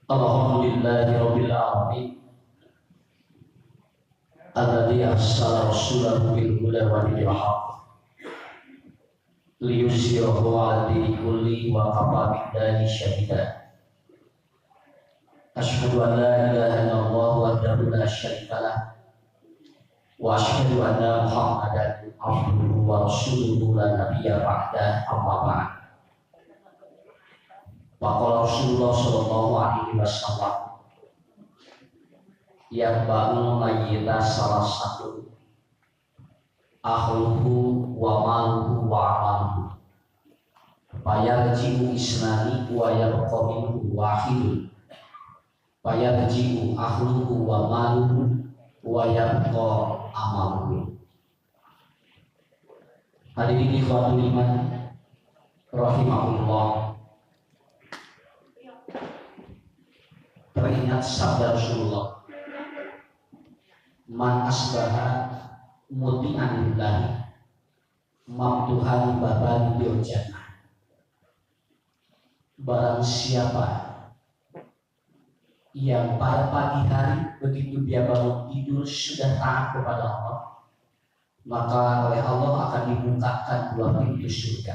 Alhamdulillahi Rabbil Alamin alladzi arsala rasulahu bil huda wa dinil haqq liyuzhirahu 'ala dini kulli wa kafa billahi syahida. Asyhadu an la ilaha illallah wahdahu la syarika lah wa asyhadu anna Muhammadan abduhu wa rasuluhu la nabiyya ba'da, amma ba'd. Faqala Rasulullah sallallahu alaihi wasallam yang bangun mayyita salah satu ahluhu wa maluhu wa amaluhu fayarji'u isnani wa yabqa minhu wahidun fayarji'u ahluhu wa maluhu wa yabqa amaluhu. Hadirin ikhwatul iman rahimahullah, teringat sabda Rasulullah, man asbaha muti'an lillahi mamtuhan baban bil jannah. Barang siapa yang pada pagi hari begitu dia bangun tidur sudah taat kepada Allah, maka oleh Allah akan dibukakan dua pintu surga.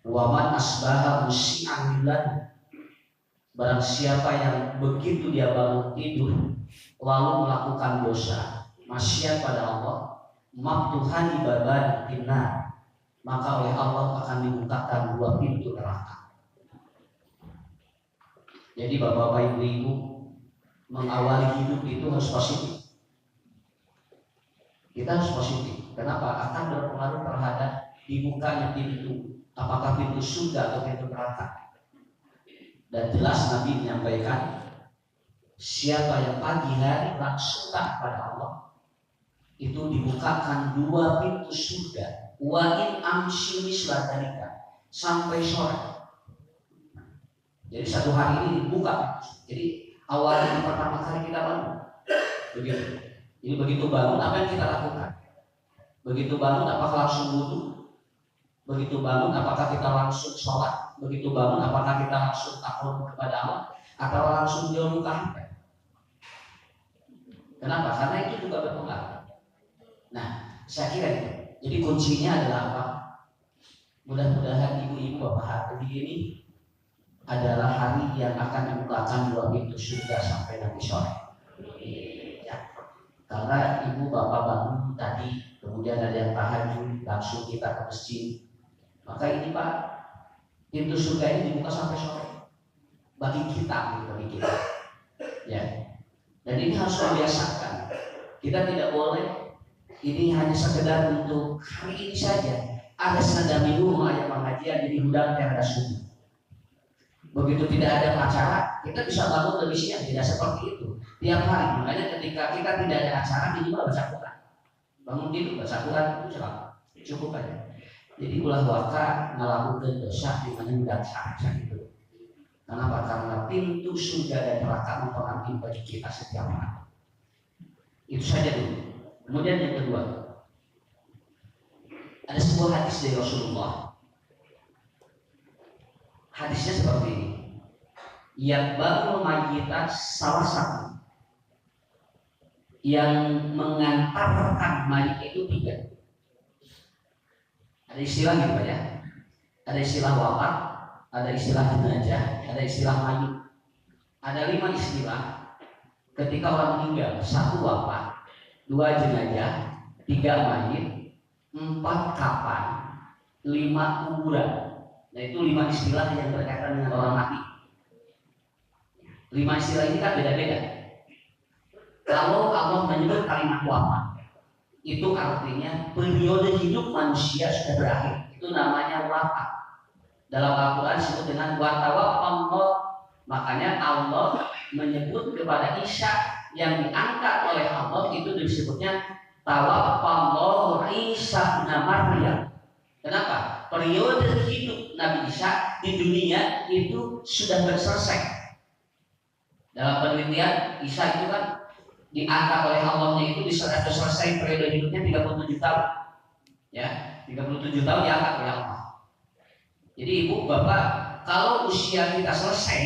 Wa man asbaha musi'an lillahi, barang siapa yang begitu dia bangun tidur lalu melakukan dosa, maksiat pada Allah, maftuhan ibaban finnar, maka oleh Allah akan dibukakan dua pintu neraka. Jadi bapak-bapak, ibu-ibu, mengawali hidup itu harus positif. Kita harus positif. Kenapa? Akan berpengaruh terhadap dibukanya pintu, apakah pintu surga atau pintu neraka. Dan jelas Nabi menyampaikan, siapa yang pagi hari langsung taat pada Allah, itu dibukakan dua pintu surga, wa in amsi misla dzalika, sampai sore. Jadi satu hari ini dibuka. Jadi awalnya pertama kali kita bangun begitu. Jadi begitu bangun, apa yang kita lakukan? Begitu bangun apakah langsung wudu? Begitu bangun apakah kita langsung sholat? Begitu bangun apakah kita langsung takut kepada Allah atau langsung jauh ke HP? Kenapa? Karena itu juga berpengaruh. Nah, saya kira itu. Jadi kuncinya adalah apa? Mudah-mudahan ibu-ibu bapak hari ini adalah hari yang akan dibukakan dua pintu surga sampai nanti sore. Ya. Karena ibu bapak bangun tadi, kemudian ada yang tahajud, langsung kita ke masjid. Maka ini Pak, pintu surga ini dibuka sampai sore bagi kita, bagi kita. Ya. Dan ini harus membiasakan. Kita tidak boleh ini hanya sekedar untuk hari ini saja. Ada senada minggu ayat pengajian jadi hudang tiada subuh. Begitu tidak ada acara, kita bisa bangun lebih siang. Tidak seperti itu tiap hari. Makanya ketika kita tidak ada acara, minimal baca Quran. Bangun tidur baca Quran itu cukup aja. Jadi ulah waka melakukan dosa di mana tidak saja itu. Kenapa? Karena pintu surga dan neraka mempengaruhi bagi kita setiap hari. Itu saja dulu. Kemudian yang kedua, ada sebuah hadis dari Rasulullah. Hadisnya seperti ini. Yang baru mayyitan salah satu yang mengantarkan mayit itu tiga. Ada istilah gitu Pak ya. Ada istilah wafat, ada istilah jenazah, ada istilah mayit. Ada 5 istilah ketika orang meninggal. 1 wafat, 2 jenazah, 3 mayit, 4 kapan, 5 kuburan. Nah itu 5 istilah yang berkaitan dengan orang mati. 5 istilah ini kan beda-beda. Kalau Allah menyebut kalimat wafat, itu artinya periode hidup manusia sudah berakhir. Itu namanya wafat. Dalam Al-Quran disebut dengan watawaffallah. Makanya Allah menyebut kepada Isa yang diangkat oleh Allah itu disebutnya tawaffallahu Isa bin Maryam. Kenapa? Periode hidup Nabi Isa di dunia itu sudah selesai. Dalam penelitian Isa itu kan diangkat oleh Allahnya itu bisa selesai periode hidupnya 37 tahun. Ya, 37 tahun diangkat oleh Allah. Jadi ibu bapak Kalau usia kita selesai,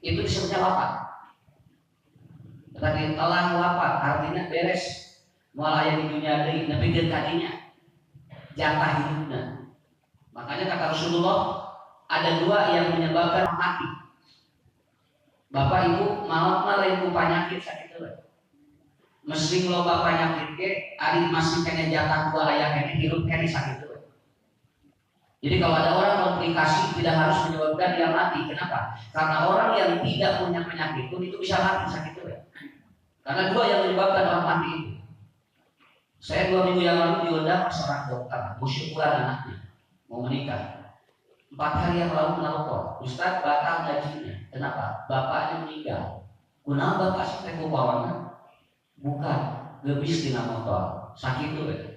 itu disebutnya wafat. Tadi telah wafat artinya beres, mulai di dunia ini, tapi tadinya jatah hidupnya. Makanya kata Rasulullah, ada dua yang menyebabkan mati. Bapak ibu mau melayu penyakit sakit itu. Mesti loba penyakit ke, ari masih kena jatah dua ayah kena hidup kena sakit itu. Jadi kalau ada orang komplikasi tidak harus menyebabkan dia mati. Kenapa? Karena orang yang tidak punya penyakit itu bisa mati sakit itu. Karena dua yang menyebabkan orang mati itu. Saya 2 minggu yang lalu diundang seorang dokter, bersyukuran anaknya mau menikah. 4 hari yang lalu menelpon, Ustaz batal gajinya. Kenapa? Bapaknya meninggal. Kenapa bapak sih teko bawangan? Bukan, gebis dina motor, sakit itu.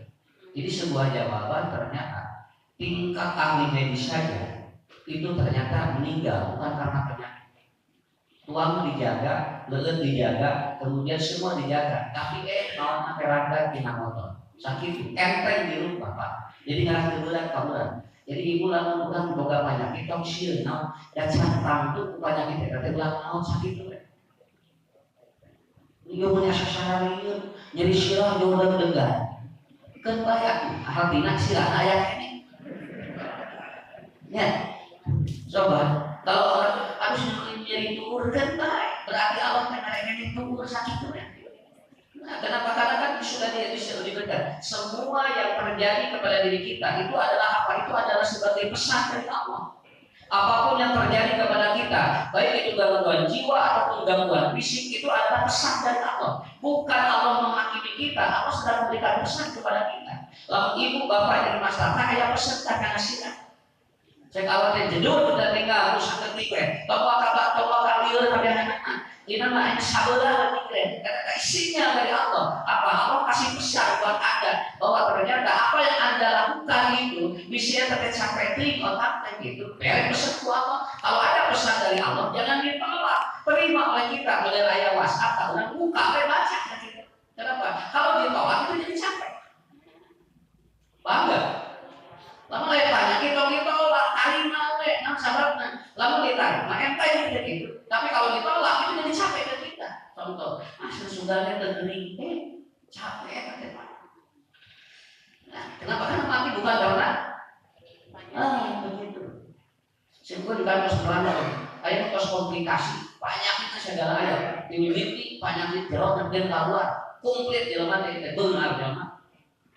Jadi sebuah jawaban ternyata tingkat ahli medis saja itu ternyata meninggal bukan karena penyakit. Tuang dijaga, lelet dijaga, kemudian semua dijaga. Tapi naon peranda dina motor, sakit enteng di rumah Pak. Jadi ngarah kebelan kamuran. Jadi ibu lamun bukan boga penyakit tong sieun naon dan santang itu penyakit eta teh ulah naon sakit teh. Ieu mun asa sararieuh nyeri sirah jodoh degan. Keun bae hartina sirahna aya keneh. Ya, coba kalau orang harus menjadi turun kan baik, berarti Allah mengenai turun sakit itu ya. Nah, kenapa? Karena kan sudah diberikan semua yang terjadi kepada diri kita itu adalah apa? Itu adalah sebagai pesan dari Allah. Apapun yang terjadi kepada kita, baik itu gangguan jiwa ataupun gangguan fisik, itu adalah pesan dari Allah. Bukan Allah menghakimi kita, Allah sedang memberikan pesan kepada kita. Lalu ibu bapak yang masyarakat ayah pesan tak ngasih. Cek awal teh jedul dan tinggal rusak ketika bahwa kalian pada anak ini namanya sabalah ketika kata isinya dari Allah apa Allah kasih pesan buat anda bahwa ternyata apa yang anda lakukan itu bisa tercapai di otak gitu. Beri pesan buat Allah. Kalau ada pesan dari Allah jangan ditolak, terima oleh kita melalui layar WhatsApp atau buka baca gitu. Kenapa? Kalau ditolak itu jadi capek. Paham nggak? Lama lagi tanya kita ditolak, terima oleh, sahabatnya. Lalu ditarik, enteng gitu. Tapi kalau ditolak itu jadi capek ke kita. Contoh, asal sudahnya negeri, capek kan Pak. Nah, kenapa? Karena mati bukan karena begitu. Sebelum di kampus Belanda, ada kos komplikasi, penyakitnya segala ada. Dimiliki penyakit jeruk dan keluar, komplit jalan itu benar jalan.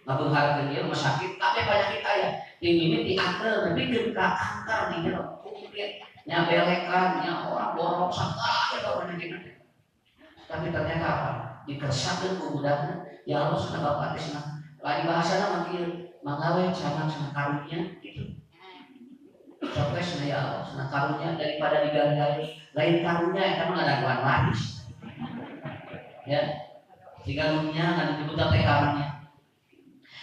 Ngabung harga dia rumah sakit, tapi penyakit ayah. Ini diantar, tapi ke angkar di dalam kulit, nyabelekan, orang borok, sakit atau penyakit. Tapi ternyata apa? Dikersakkan budaknya, ya Allah sudah bapak senang. Lagi bahasanya makin mengawe jangan senang karunia gitu. Sampai senang ya Allah senang karunia daripada digali-gali. Lain karunia yang kamu ada kuat waris. Ya, jika karunia nggak disebut sampai karunia.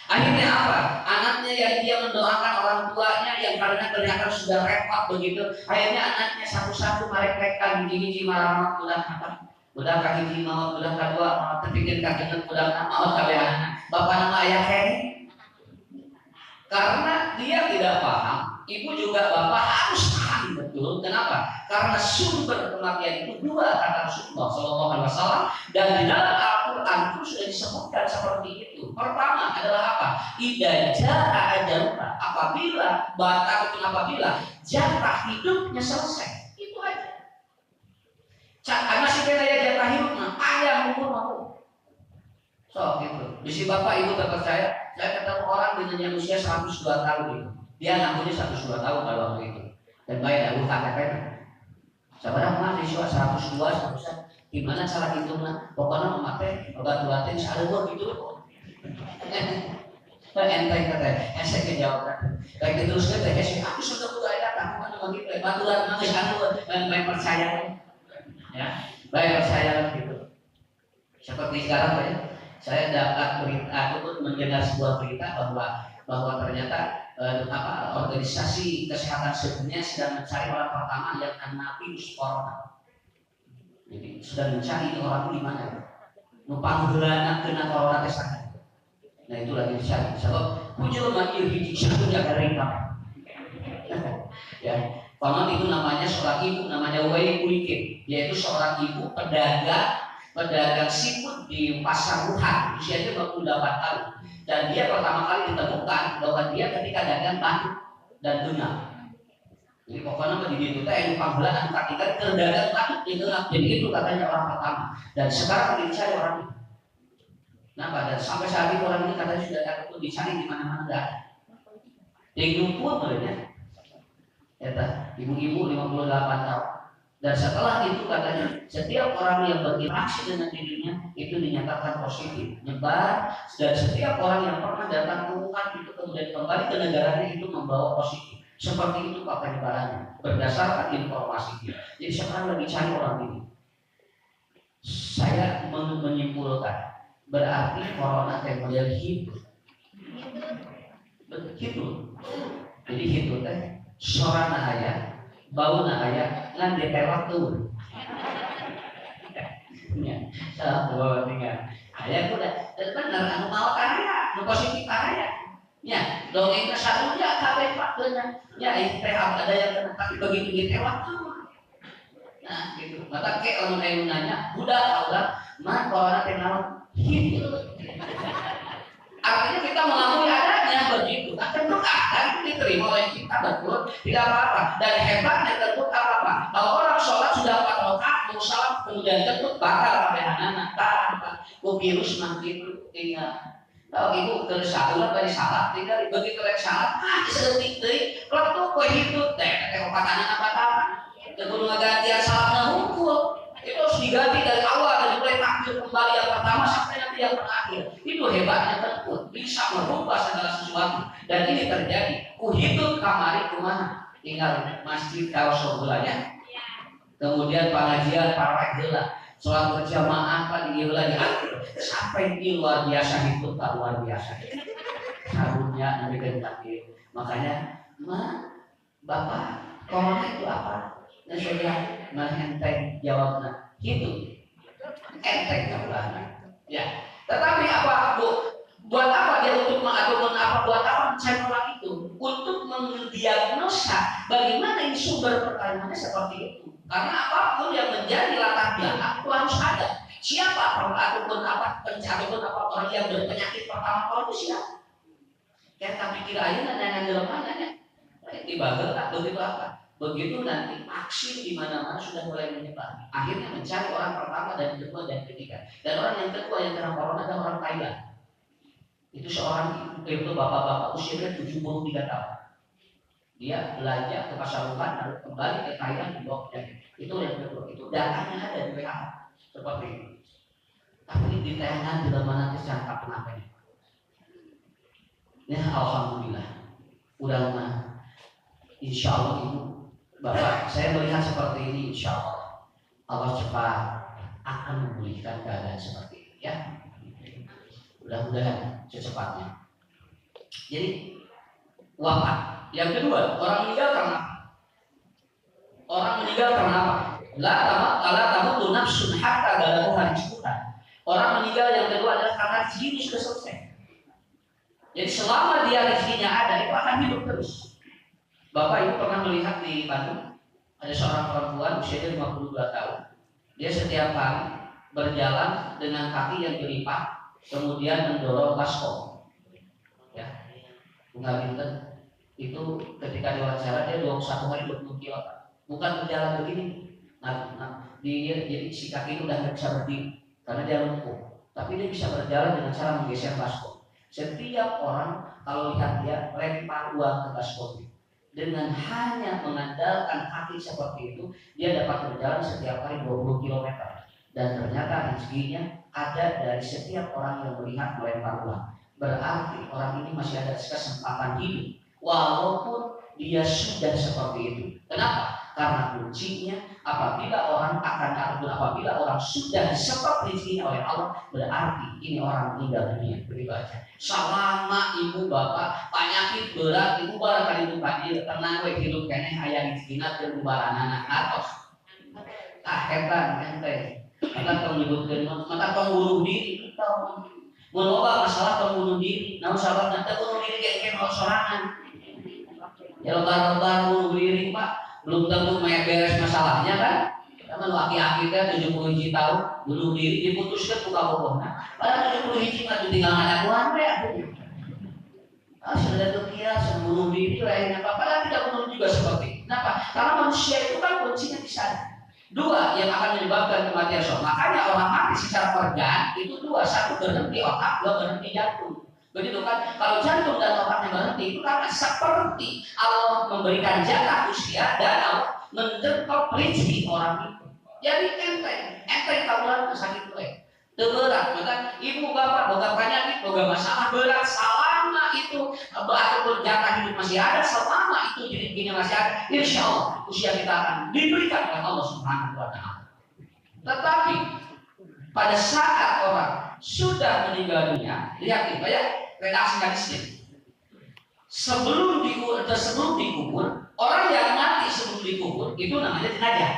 Akhirnya apa? Anaknya yang dia mendoakan orang tuanya yang karena kelihatan sudah repot begitu. Akhirnya anaknya satu-satu mereka hiji-hiji malam bulan apa? Bulan kahiji maut, bulan kedua maut, terpikir kajian bulan maut kabeh anak. Bapak nama ayah kene. Karena dia tidak paham, ibu juga bapak harus paham betul. Kenapa? Karena sumber kematian itu dua kata Rasulullah SAW dan di dalam Al-Quran itu sudah disebutkan seperti itu. Pertama adalah apa? Idza jaa ajaluka, apabila jatah hidupnya selesai. Itu aja. Karena si kena jatah hidupnya, ayah umur mau. So gitu. Di si bapak ibu terpercaya, saya ketemu orang dengan yang usia 102 tahun itu. Dia ngakunya 102 tahun pada waktu itu. Dan baik aku KTP. Sebenarnya mahasiswa 102 seharusnya gimana cara hitungnya? Pokoknya memakai obat-obatan saluran gitu. Enteng kata, saya kejawabkan. Kayak terus kata, aku sudah buka ayat, aku kan begitu. Baturan manis aku main percaya. Ya, baik percaya gitu. Seperti sekarang ya, saya dapat berita, aku pun mendengar sebuah berita bahwa ternyata organisasi kesehatan sedunia sedang mencari orang pertama yang kena virus corona. Jadi sudah mencari orang itu di mana? Numpang gelana kena corona tesan. Nah itu lagi dicari. Sebab muncul lagi hiji satu jaga ringkap. Ya, Konon itu namanya seorang ibu, namanya Wei Kuikin, yaitu seorang ibu pedagang seafood di pasar Wuhan, usianya 28 tahun. Dan dia pertama kali ditemukan bahwa dia ketika dagang batu dan tuna. Jadi pokoknya di itu teh yang panggilan anu katikan terdagang batu di tengah. Jadi itu katanya orang pertama. Dan sekarang dicari orang itu. Kenapa? Dan sampai saat itu orang ini katanya sudah ada pun dicari di mana-mana enggak ada. Yang pun mereka. Ya, ibu-ibu 58 tahun. Dan setelah itu katanya setiap orang yang berinteraksi dengan dirinya itu dinyatakan positif, nyebar, dan setiap orang yang pernah datang ke Wuhan itu kemudian kembali ke negaranya itu membawa positif. Seperti itu Pak penyebarannya berdasarkan informasi dia. Jadi sekarang lagi cari orang ini. Saya menyimpulkan berarti corona teh model hidup. Begitu. Jadi hidup teh sorana aya, bauna aya, ngan ditewak tuh. Ya, bawa tinggal. Aya udah, bener anu mau karya, anu positif karya. Ya, dongeng sarunya kabeh pakeuna. Ya, teh ada yang kena tapi begitu ditewak tuh. Nah, gitu. Maka ke orang yang nanya, budak Allah, man corona teh naon? Hidup. Artinya kita mengakui adanya begitu. Nah, tentu akan diterima oleh kita betul, tidak apa-apa. Dan hebatnya tentu apa-apa. Kalau orang sholat sudah 4 rakaat, mau salam kemudian tentu bakal sampai anak-anak tanpa virus nanti itu tinggal. Kalau ibu tersalah dari salah tinggal begitu lek salah, sedetik deui kletuk kowe hidup teh obat apa tahu. Kudu ngagantian salahna hukul. Itu harus diganti dari awal, dari mulai takbir kembali yang pertama sampai nanti yang terakhir. Itu hebatnya tentu bisa merubah segala sesuatu. Dan ini terjadi. Kuhidup kamari kemana? Tinggal masjid kalau sebelahnya. Kemudian pengajian para heula, sholat berjamaah pak di heula diatur. Sampai di luar biasa itu tak luar biasa. Sabunnya nabi takbir. Makanya, bapak, corona itu apa? Dan saya enteng jawabnya gitu, enteng jawabnya. Ya, tetapi apa bu? Buat apa dia untuk mengatur apa? Buat apa mencari orang itu? Untuk mendiagnosa bagaimana ini sumber pertanyaannya seperti itu. Karena apapun yang menjadi latar belakang itu harus ada. Siapa ataupun apa ataupun apa orang yang berpenyakit pertama kalau itu siapa? Kita pikir aja nanya dalam mananya. Dibagel tak begitu apa? Begitu nanti vaksin di mana-mana sudah mulai menyebar. Akhirnya mencari orang pertama dan kedua dan ketiga. Dan orang yang kedua yang kena corona adalah orang Thailand. Itu seorang itu bapak-bapak usianya 73 tahun. Dia belanja ke pasar Wuhan lalu kembali ke Thailand di bawah penyakit. Itu yang kedua. Itu datanya ada di WHO seperti itu. Tapi di Thailand di mana kesangka kenapa ini? Ya alhamdulillah. Mudah-mudahan insya Allah ibu Bapak, saya melihat seperti ini, insya Allah Allah cepat akan memulihkan keadaan seperti ini, ya. Mudah-mudahan secepatnya. Jadi wafat. Yang kedua, orang meninggal karena apa? Orang meninggal karena apa? La tamutu nafsun hatta balaguha rizquha. Orang meninggal yang kedua adalah karena rezeki sudah selesai. Jadi selama dia rezekinya ada, itu akan hidup terus. Bapak Ibu pernah melihat di Bandung ada seorang perempuan usianya 52 tahun. Dia setiap hari berjalan dengan kaki yang dilipat, kemudian mendorong baskom. Ya, Bunga Binten itu ketika diwawancara dia 21 hari 20 kilo. Bukan berjalan begini. Jadi si kaki itu udah nggak bisa berdiri karena dia lumpuh. Tapi dia bisa berjalan dengan cara menggeser baskom. Setiap orang kalau lihat dia lempar uang ke baskom. Dengan hanya mengandalkan kaki seperti itu, dia dapat berjalan setiap hari 20 km. Dan ternyata rezekinya ada dari setiap orang yang melihat melempar uang. Berarti orang ini masih ada kesempatan hidup, walaupun dia sudah seperti itu. Kenapa? Karena kuncinya apabila orang sudah seperti rezekinya oleh Allah, berarti ini orang meninggal dunia. Begitu aja. Selama ibu bapak penyakit berat ibu barangkali itu hadir tenang we hidup keneh aya rezekina teu bubaran anak atos. Tah eta ente. Maka tong nyebutkeun maka tong bunuh diri kita. Mun loba masalah tong bunuh diri, naon sababna teu bunuh diri ge sorangan. Ya loba bunuh diri Pak. belum tentu beres masalahnya kan. Teman laki-laki kan 70 tahun bunuh diri diputuskan buka bohongnya. Padahal 70 kan tinggal anak buah ya. Sudah terkira bunuh diri lainnya apa? Padahal tidak bunuh juga seperti itu. Kenapa? Karena manusia itu kan kuncinya di sana. Dua yang akan menyebabkan kematian soal. Makanya orang mati secara organ itu dua, satu berhenti otak, dua berhenti jantung. Begitu kan? Kalau jantung dan otaknya berhenti itu karena seperti Allah memberikan jatah usia dan Allah mendetok rezeki orang itu. Jadi enteng kaulan sakit tuh. Berat, maka ibu bapak boga penyakit, boga masalah berat selama itu ataupun jatah hidup masih ada, selama itu jadi masih ada, insya Allah usia kita akan diberikan oleh Allah Subhanahu Wa Taala. Tetapi pada saat orang sudah meninggal dunia, lihat nih, banyak redaksinya di sini. Sebelum dikubur, orang yang mati sebelum dikubur itu namanya jenazah.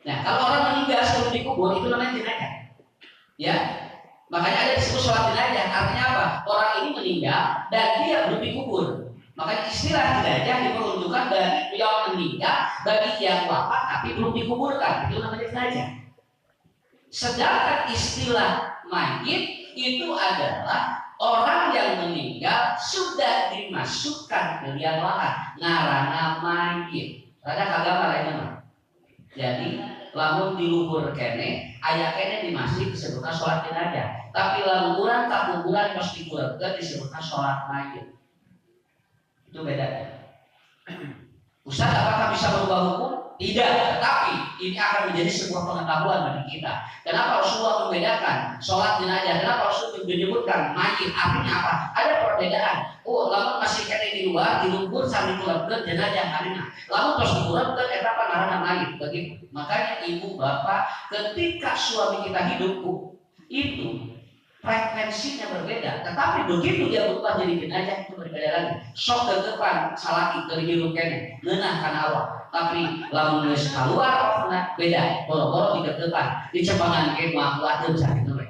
Nah, kalau orang meninggal sebelum dikubur itu namanya jenazah. Ya, makanya ada disebut sholat jenazah. Artinya apa? Orang ini meninggal dan dia belum dikubur. Makanya istilah jenazah diperuntukkan bagi yang meninggal, bagi yang wafat tapi belum dikuburkan. Itu namanya jenazah. Sedangkan istilah mayit itu adalah orang yang meninggal sudah dimasukkan ke liang lahat. Ngaranna mayit. Ada kagak lainnya mah. Jadi lamun dilubur kene, aya kene dimasih disebutkan sholat jenazah. Tapi lamun urang ka kuburan pas dikuburkeun disebutkan sholat mayit. Itu beda. Ustaz, apakah bisa berubah hukum? Tidak, tetapi ini akan menjadi sebuah pengetahuan bagi kita. Kenapa Rasulullah membedakan sholat jenazah? Kenapa Rasulullah menyebutkan mayit? Artinya apa? Ada perbedaan. Oh, lamun masih kene di luar, dilubur sambil dikuburkeun jenazah harina. Lamun terus dikuburkeun eta apa ngaranna mayit begitu. Makanya ibu bapak ketika suami kita hidup itu frekuensinya berbeda, tetapi begitu dia berubah jadi jenazah itu berbeda lagi. Sok ke depan salaki ke hidup kene ngeunah kana Allah. Tapi lamun geus keluar ofna beda. Boro-boro di depan di cepangan ke mah kuateun sakitu we.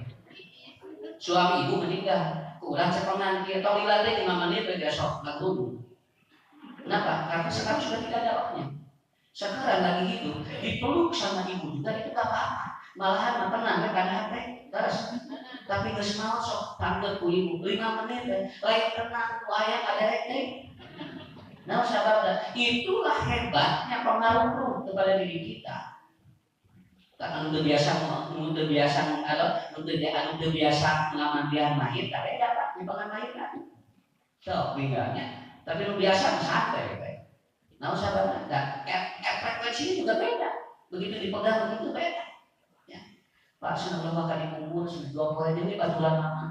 Suami ibu meninggal, urang cepangan kieu tong lila teh 5 menit we besok ngagrubu. Kenapa? Karena sekarang sudah tidak ada rohnya. Sekarang lagi hidup dipeluk sama ibu juga itu gak apa-apa. Malahan tenang karena hati terus. Tapi geus maot sok tanggeut ku ibu 5 menit lain tenang wayang ada hektik. Nah, sahabat, itulah hebatnya pengaruh roh kepada diri kita. Karena udah biasa mengamandian mayit, tapi dapat nyimpangan mayit kan. So, tinggalnya. Tapi lu biasa santai kayak. Nah, sahabat, frekuensinya juga beda. Begitu dipegang begitu beda. Ya. Pak, sudah lama kali kubur, sudah 2 poin ini batulan mama.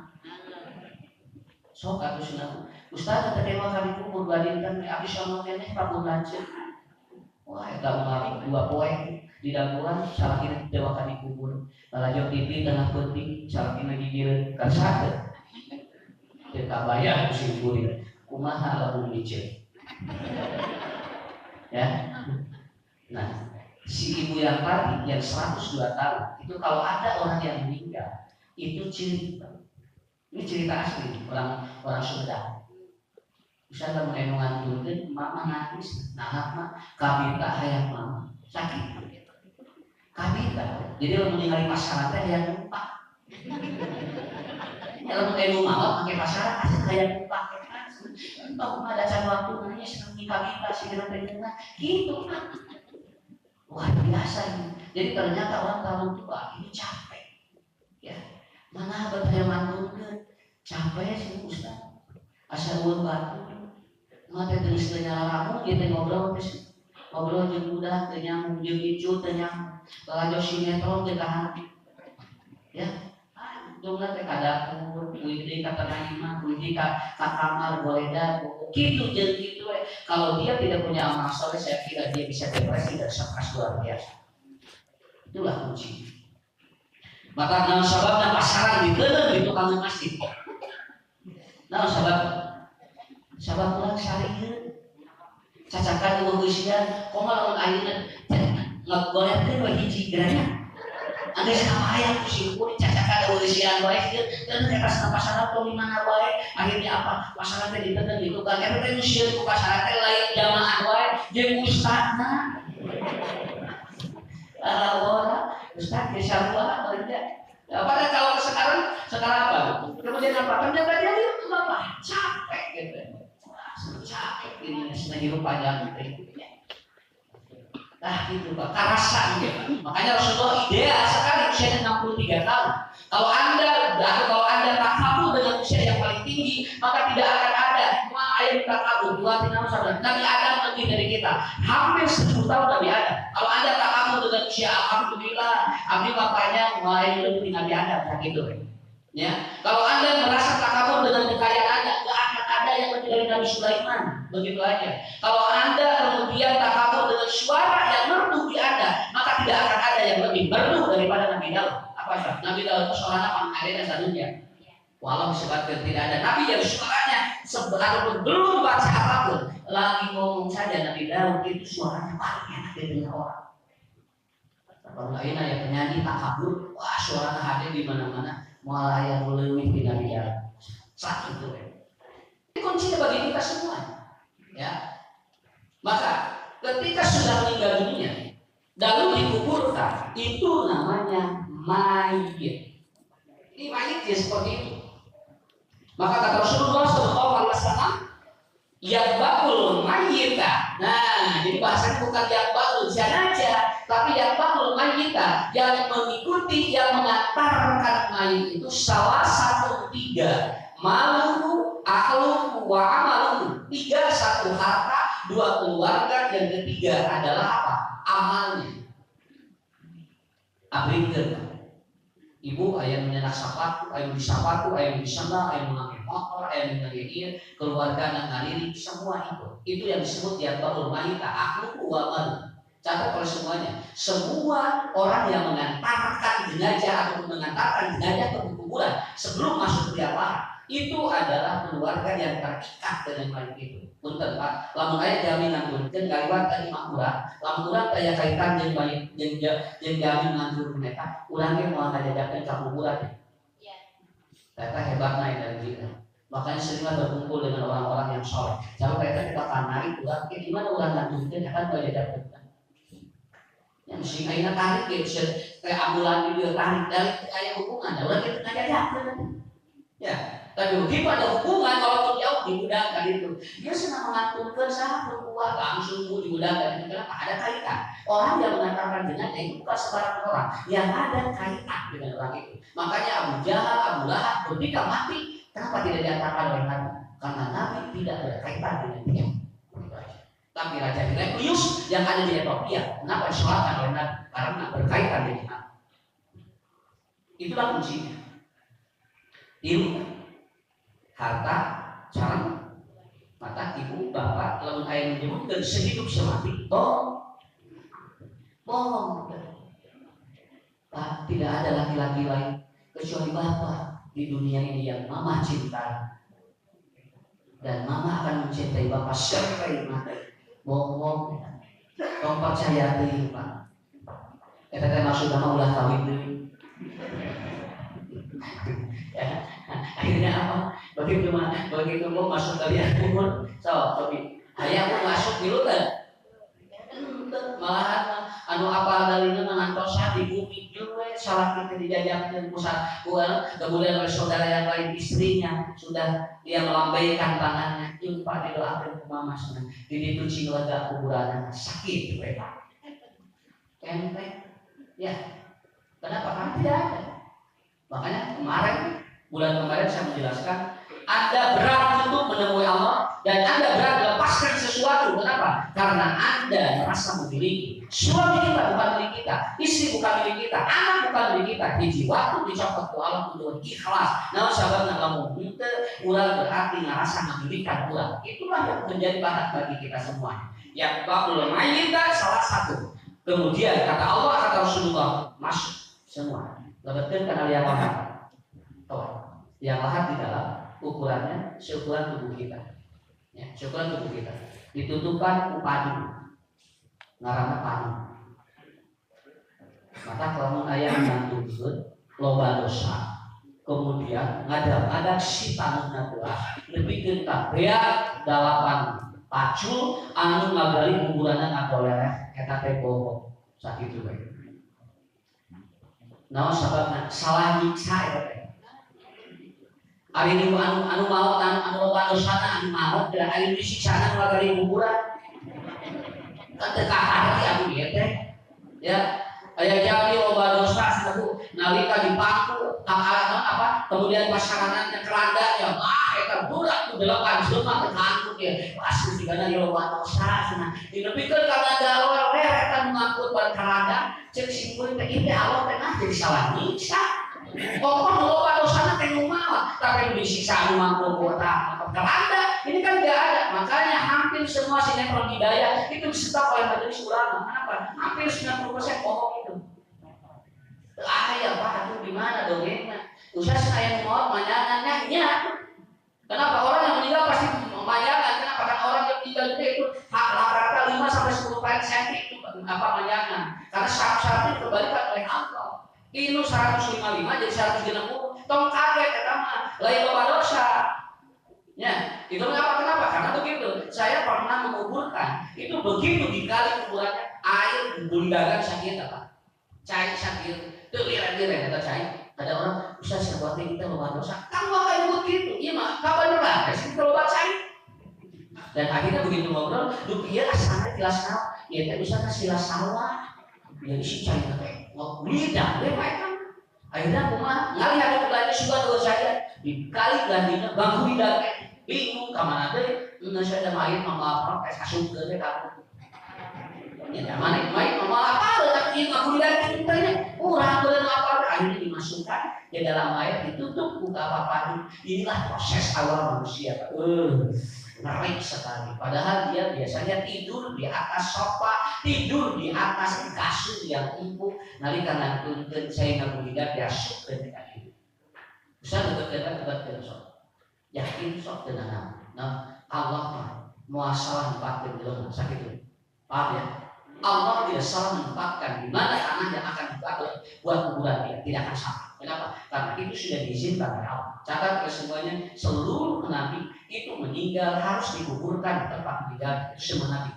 Sok atuh sunah. Ustaz terima kali kubur badinten abis ngomong keneh Prabu lanceuk. Wah, eta mah 2 poin di daguan salakina dewa kali kubur. Balajok pipi tengah peuting salakina gigieun ka sakeut. Teu kabayang musim kuring. Kumaha lamun miceu. Ya. Nah, si ibu yang tadi yang 102 tahun itu kalau ada orang yang meninggal itu cerita. Ini cerita asli orang Sunda. Bisa kamu enungan turun, mama nangis, nah mah kabita hayang mama sakit. Kabita, jadi kalau meninggal pasaran teh hayang numpak. Kalau enung mama pakai pasaran asal hayang numpak. Entah ada can waktu nanya senang kabita sih kira kira gitu kan. Luar biasa ini. Jadi ternyata orang tahun tua ini capek. Ya, mana betanya manturkeun capek sih Ustaz. Asal ulun batu. Mate terus teh nyaramu kita ngobrol terus. Ngobrol jeung budak teh nyambung jeung icu teh nyambung. Kalau sinetron teh tahan. Ya. Dongna teh ka dapur, kuih deui ka tengah imah, kuih deui ka kamar goleda. Kitu jeung kitu we. Kalau dia tidak punya amal soleh saya kira dia bisa depresi dan stres luar biasa. Itulah kunci. Maka naon sababna pasaran diteuleuh di tukang masjid. Naon sabab ulang sarieun. Cacakan eueusian, komo lamun ayeuna ngagolehkeun we hiji gerana. Anggeus kapayang ku si kuring cacakan eueusian polisian wae dan kertas pasaran atau di mana wae akhirnya apa masyarakat ditendang gitu kan eta teh sieun ku masyarakat lain jamaah wae jeung ustadna orang ustad ge sarua bener pada kalau sekarang apa kemudian apa ternyata dia itu apa capek gitu capek ini sedang hidup panjang gitu nah itu Pak, karasan ya. Makanya Rasulullah ideal sekali usianya 63 tahun. Kalau anda takabur dengan usia yang paling tinggi, maka tidak akan ada ayat takabur. Nabi Adam lebih dari kita, hampir 10 tahun Nabi Adam. Kalau anda takabur dengan usia alhamdulillah, abdi bapaknya mulai lebih Nabi Adam, gitu. Ya, kalau anda merasa takabur dengan kekayaan anda, nggak akan ada yang lebih dari Nabi Sulaiman, begitu aja. Kalau anda kemudian takabur dengan suara yang merdu di anda, maka tidak akan ada yang lebih merdu daripada Nabi Daud. Apa sih? Nabi Daud itu suaranya ada dan satunya. Walau disebutkan tidak ada Nabi yang suaranya sebelum belum baca apapun, lagi ngomong saja Nabi Daud itu suaranya paling enak didengar orang. Kalau lain yang penyanyi takabur, wah suaranya hadir di mana-mana. Malah yang lebih tidak biar sakit itu. Ini kuncinya bagi kita semua, ya. Maka ketika sudah meninggal dunia, lalu dikuburkan, itu namanya mayit. Ini mayit ya seperti itu. Maka kata Rasulullah SAW, yakbakul mayyita. Nah, jadi bahasanya bukan yakbakul janaja, tapi yakbakul mayyita, yang mengikuti, yang mengantarkan mayit itu salah satu 3, maluhu, akluhu, wa amaluhu. 3 satu harta, 2 keluarga, yang ketiga adalah apa? Amalnya. Abringkeun. Ibu ayah menyenak sapatu, ayah di sapatu, ayah di sandal, ayah mengambil motor, ayah mengambil dia, keluarga dan ngaliri, semua itu yang disebut yakbakul mayyita, akluhu wa amaluhu. Catat oleh semuanya. Semua orang yang mengantarkan jenazah atau mengantarkan jenazah ke kuburan sebelum masuk ke liang lahat, itu adalah keluarga yang terikat dengan mayit itu. Punten Pak, lamun aya jaminan punten galiwat tadi makmurah, lamun urang aya kaitan jeung mayit jeung jamin nganjur mereka, urang ge moal ngajajakeun ka kuburan. Iya. Eta hebatna eta kita. Makanya seringlah berkumpul dengan orang-orang yang soleh. Kalau kita akan narik urang, gimana urang nganjurkeun akan ngajajakeun. Yang mesti kayaknya tarik ya, kayak ambulan itu tarik dari kayak hubungan, orang kita ngajajakeun. Ya. Tapi begitu ada hubungan walaupun jauh dimudahkan itu. Dia senang mengaturkan sahabat berkuah langsung dimudahkan. Kenapa? Ada kaitan. Orang yang mengantarkan jenazah itu bukan sembarang orang, yang ada kaitan dengan orang itu. Makanya Abu Jahal, Abu Lahab ketika mati, kenapa tidak diantarkan oleh Nabi? Karena Nabi tidak berkaitan dengan dia. Tapi Raja Heraklius yang ada di Ethiopia, kenapa disolatkan oleh Nabi? Karena berkaitan dengan Nabi. Itulah kuncinya. Ilmu, harta, sarang, mata, ibu, bapak, lalu ayah menyebutkan sehidup semati, bohong. Pak, tidak ada laki-laki lain kecuali bapak di dunia ini yang mama cinta, dan mama akan mencintai bapak sampai mati. Bohong, tong percaya deh Pak. Eta teh maksudna mah ulah kawin deui. Ya, akhirnya apa? Begitu mau masuk kalian umur, tapi ayah mau masuk dulu kan? Malahan anu apa dalina ngantos di bumi juga salah kita dijajakan pusat kemudian oleh saudara yang lain istrinya sudah dia melambaikan tangannya jumpa didoakan ke mama sana di itu keluarga kuburan sakit mereka enteng ya kenapa? Karena tidak ada. Makanya bulan kemarin saya menjelaskan Anda berat untuk menemui Allah dan Anda berat melepaskan sesuatu. Kenapa? Karena Anda merasa memiliki. Suami kita bukan milik kita, istri bukan milik kita, anak bukan milik kita. Hiji waktu dicopot ke Allah untuk ikhlas. Nah, sahabat ngalamun itu ulah berarti ngerasa memilikan ulah. Itulah yang menjadi bahan bagi kita semua. Yang bakul mayyita salah satu. Kemudian kata Allah kata Rasulullah masuk semua. Lebetkan karena lihat lahat. Yang lahat di dalam ukurannya seukuran tubuh kita. Ya, seukuran tubuh kita. Ditutupkan padu. Ngaranna padu. Maka kalau ayah mengandungkeun loba dosa. kemudian ngadap-ngadap si tanahna teh lebih gentak beak dalapan pacul anu ngagali kuburanna ngadoleh eta teh bohong sakitu bae. Naon sababna salah nyiksa eta teh. Ari nu anu maot anu loba dosana anu maot da ari disiksa ngagali kuburan. Kan teu kahari anu ieu teh. Ya, aya jami loba dosa saku nalika dipangku kemudian pasangannya keranda ya eta budak tu 8 jelema teh ngangkut ya pasti digana loba dosa cenah dinepikeun ka ngadawa we eta nu ngangkut ban keranda cek simpul teh ieu Allah teh jadi salah nyiksa pokok loba dosana teh nu maot tapi disiksa anu mangku kota keranda ini kan enggak ada. Makanya hampir semua sinetron hidayah itu disetop oleh majelis ulama. Kenapa? Hampir 90% bohong itu. Ya Pak, itu di mana dongengnya? Usah saya mau manjangannya nya. Kenapa orang yang meninggal pasti manjangan? Kenapa? Karena orang yang meninggal itu rata-rata 5 sampai 10 cm itu manjangan. Karena syarat-syaratnya dikembalikan oleh Allah. Ini 155 jadi 160. Tong kaget eta mah. Lain loba dosa. Ya, itu kenapa? Karena begitu. Saya pernah menguburkan. Itu begitu dikali kuburannya air bundaran sakit apa? Cai sakit. Tuh lihat-lihat kata cai. Ada orang bisa sebuatnya kita loba dosa. Kamu akan begitu. Iya mah. Kapan pernah? Kasih kita loba cai. Dan akhirnya begitu ngobrol, tuh iya asalnya jelas tahu. Ya kita bisa kasih sawah. Jadi si cai teh. Mau lidah, kan? Akhirnya aku mah ngalihat belanja sudah dua saya dikali gantinya bangku lidah. Bingung kemana deh, saya ada main mama apa, kayak kasut ke deh kamu. Ya mana main mama apa, tapi aku lihat ceritanya, kurang apa, akhirnya dimasukkan di dalam air, ditutup buka apa. Inilah proses awal manusia, ngeri sekali. Padahal dia biasanya tidur di atas sofa, tidur di atas kasur yang empuk. Nanti karena tuntun saya nggak lihat dia sup ke itu. Bisa dekat sofa. Yakin sok tenang. Nah, Allah mah muasalah nempatin jelema sakitu. Paham ya? Allah tidak salah menempatkan di mana tanah yang akan dipakai buat kuburan dia, tidak akan salah. Kenapa? Karena itu sudah diizinkan oleh Allah. Catat ke semuanya, seluruh nabi itu meninggal harus dikuburkan di tempat meninggal itu semua nabi.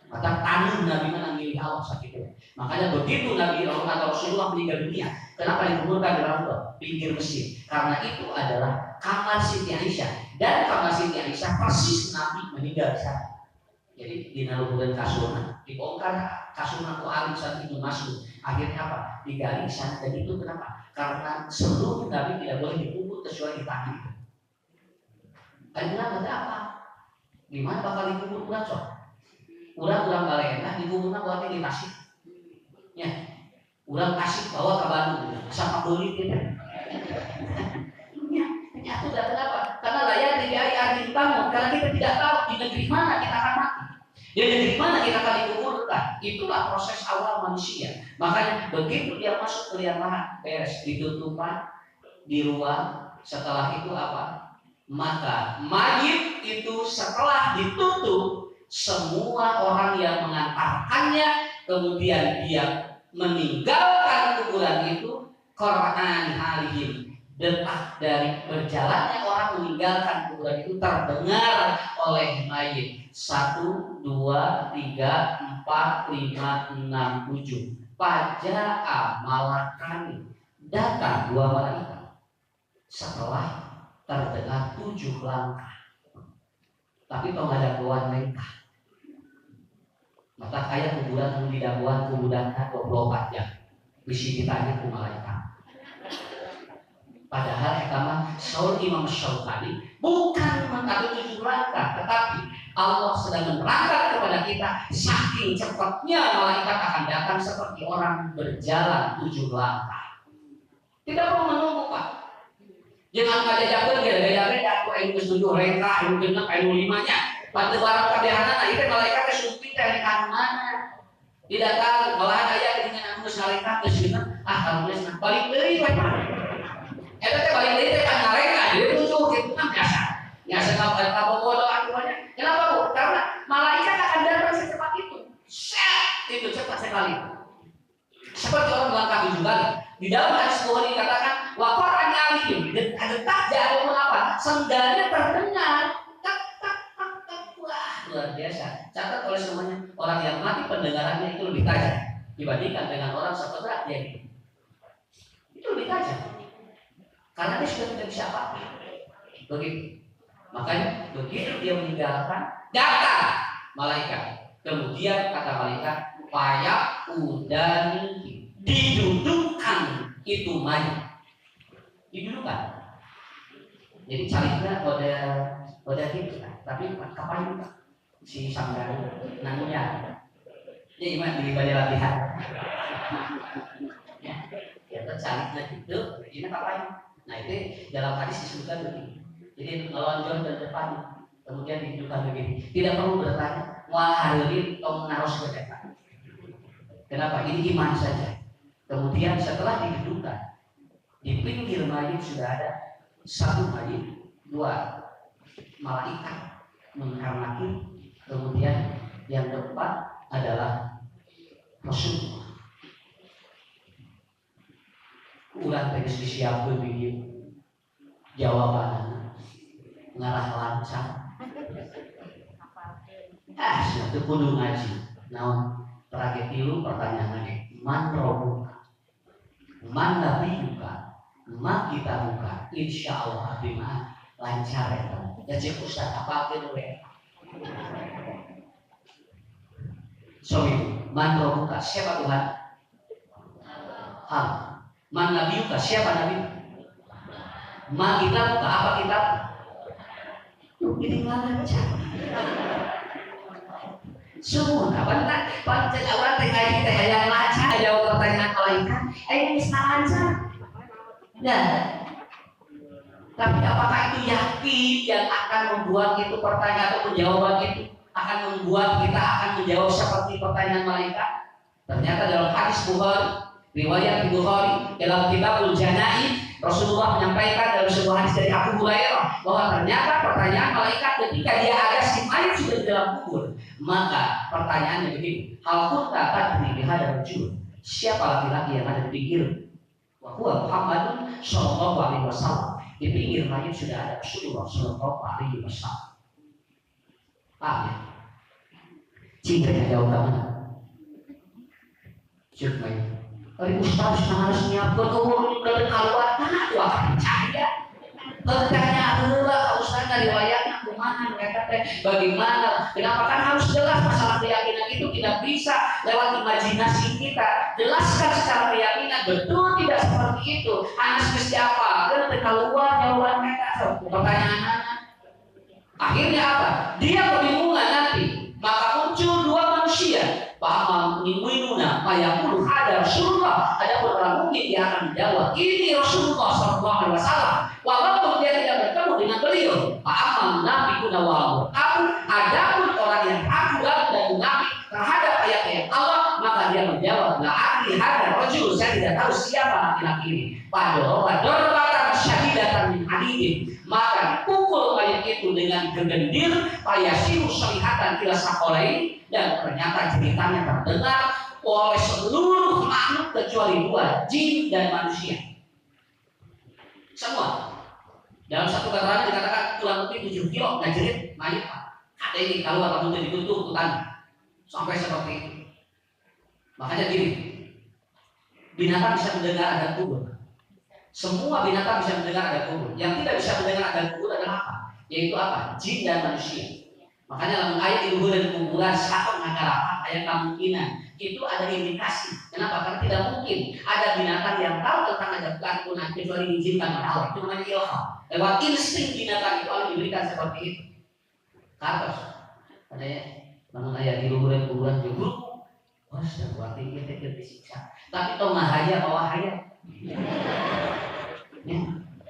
Maka tanah nabi mana milik Allah sakitu. Makanya begitu Nabi atau Rasulullah meninggal dunia, kenapa dikuburkan di Raudhah pinggir masjid? Karena itu adalah kamar Siti Aisyah dan kamar Siti Aisyah persis Nabi meninggal di sana. Jadi di naluhureun kasurna, dibongkar kasurna ku Ali saat itu masuk. Akhirnya apa? Digali di sana. Dan itu kenapa? Karena seluruh Nabi tidak boleh dikubur kecuali di tanah itu. Akhirnya kata apa? Di mana bakal dikubur urang sok? Urang balena dikuburna buat di Tasik. Ya, urang Tasik bawa ke Bandung sama beli gitu. Ya, itu kenapa? Karena layak dari ahli tamu. Karena kita tidak tahu di negeri mana kita akan mati. Di negeri mana kita akan dikuburkan. Itulah proses awal manusia. Makanya begitu dia masuk ke liang lahat, beres ditutupan di ruang. Setelah itu apa? Maka mayit itu setelah ditutup, semua orang yang mengantarkannya kemudian dia meninggalkan kuburan itu Quran halihim, detak dari berjalannya orang meninggalkan kuburan itu terdengar oleh mayit 1, 2, 3, 4, 5, 6, 7. Paja'a malakani, datang 2 malaikat setelah terdengar 7 langkah. Tapi kalau ada kawan lengkah, maka kayak kuburan yang didaguan kuburan 24 jam bisa ditanya ke malaikat. Padahal ekama Saul Imam Syaukani bukan mengatur 7 langkah, tetapi Allah sedang menerangkan kepada kita saking cepatnya malaikat akan datang seperti orang berjalan 7 langkah. Tidak perlu menunggu Pak. Jangan ngajajakeun gaya-gaya aku anu geus 7 rengka, anu 6, anu 5-nya. Pada barang kabehanana itu malaikat teh sumpit teh ka mana. Tidak tahu, malahan aya dengan anu geus malaikat geus genep, kamu geus balik deui we Pak. Eta teh balik deui teh kan ngarengka, jadi 7 gitu kan biasa. Biasa kabogodo aturannya. Kenapa Bu? Karena malaikat akan datang secepat itu. Itu cepat sekali. Seperti orang melangkah 7 kali. Di dalam hadis Bukhari dikatakan wa Qur'an alim. Detak jarum apa? Sendalnya terdengar. Tak tak tak tak. Wah, luar biasa. Catat oleh semuanya, orang yang mati pendengarannya itu lebih tajam dibandingkan dengan orang seperti dia. Itu lebih tajam. Karena dia sudah tidak bisa apa-apa. Begitu. Makanya begitu dia meninggalkan, datang malaikat. Kemudian kata malaikat, payak udani, didudukkan itu mayat. Didudukkan. Jadi carinya pada gitu kan. Tapi kapan si sanggar nangnya. Jadi gimana daripada latihan. Ya tercarinya gitu, ini kapan? Nah itu dalam hadis disebutkan begini. Jadi melonjor ke depan, kemudian didudukkan begini. Tidak perlu bertanya, wahai tong naros ke depan. Kenapa? Ini iman saja. Kemudian setelah didudukkan, di pinggir mayit sudah ada satu mayit, dua malaikat mengkamaki. Kemudian yang keempat adalah Rasulullah. Ulang tegas disiapkan video jawaban ngarah lancar. Suatu kudu ngaji. Naon terakhir dulu pertanyaannya, man robuka, man nabiyuka, man kita buka, insya Allah bima lancar ya. Ya cek Ustaz apa gitu ya. Sorry, man robuka siapa Tuhan? Man nabiyuka siapa nabi? Man kita buka apa kita? Ini mana lancar. Semua kapan pancen orang tengah kita yang lancar jawab pertanyaan malaikat, ini bisa lancar. Ya. Tapi apakah itu yakin yang akan membuat itu pertanyaan atau jawaban itu akan membuat kita akan menjawab seperti pertanyaan malaikat? Ternyata dalam hadis Bukhari, riwayat Bukhari dalam Kitabul Janaiz, Rasulullah menyampaikan dalam sebuah hadis dari Abu Hurairah bahwa ternyata pertanyaan malaikat ketika dia ada si mayat sudah di dalam kubur. Maka pertanyaannya begini, hal pun dapat dilihat dari rujul. Siapa laki-laki yang ada di pinggir? Wahwa Muhammadun Sallallahu Alaihi Wasallam. Di pinggir mayat sudah ada Rasulullah Sallallahu Alaihi Wasallam. Paham ya? Cintanya jauh ke mana? Cuma Ustaz harus nyiapkan umur ke keluar tanah itu akan percaya. Bertanya Allah Ustaz dari wayangnya kumaha mereka bagaimana? Kenapa kan harus jelas masalah keyakinan itu tidak bisa lewat imajinasi kita. Jelaskan secara keyakinan betul tidak seperti itu. Anas siapa? Dan keluar jawaban mereka. Pertanyaan anak. Akhirnya apa? Dia kebingungan nanti. Maka muncul dua manusia. Paham minuna mayakul ada Rasulullah. Ada orang mungkin dia akan menjawab ini Rasulullah Sallallahu Alaihi Wasallam. Walaupun dia tidak bertemu dengan beliau. Paham nabi kunawal. Adapun orang yang ragu dan munafik terhadap ayat-ayat Allah, maka dia menjawab la adri hada rajul, saya tidak tahu siapa laki-laki ini. Padahal dorbatan syadidatan min hadidin, maka pukul mayat itu dengan gegendir payasiru salihatan ila saqalain. Dan ternyata ceritanya terdengar oleh seluruh makhluk kecuali dua, jin dan manusia. Semua. Dalam satu keterangan dikatakan kurang lebih 7 kilo ngajerit mayat. Ada ini kalau kamu jadi tutup hutan sampai seperti itu. Makanya gini, binatang bisa mendengar ada kubur. Semua binatang bisa mendengar ada kubur. Yang tidak bisa mendengar ada kubur adalah apa? Yaitu apa? Jin dan manusia. Makanya dalam ayat iluhur dan kuburan siapa mengatakan ayat kemungkinan itu ada indikasi. Kenapa? Karena tidak mungkin ada binatang yang tahu tentang ada keagungan kecuali diizinkan oleh Allah. Itu namanya ilham. Lewat insting binatang itu Allah diberikan seperti itu. Katos. Ada ya. Namun ayat iluhur dan kuburan juga. Wah, sudah buat kita disiksa. Tapi toh mahaya bawa haya. Ya.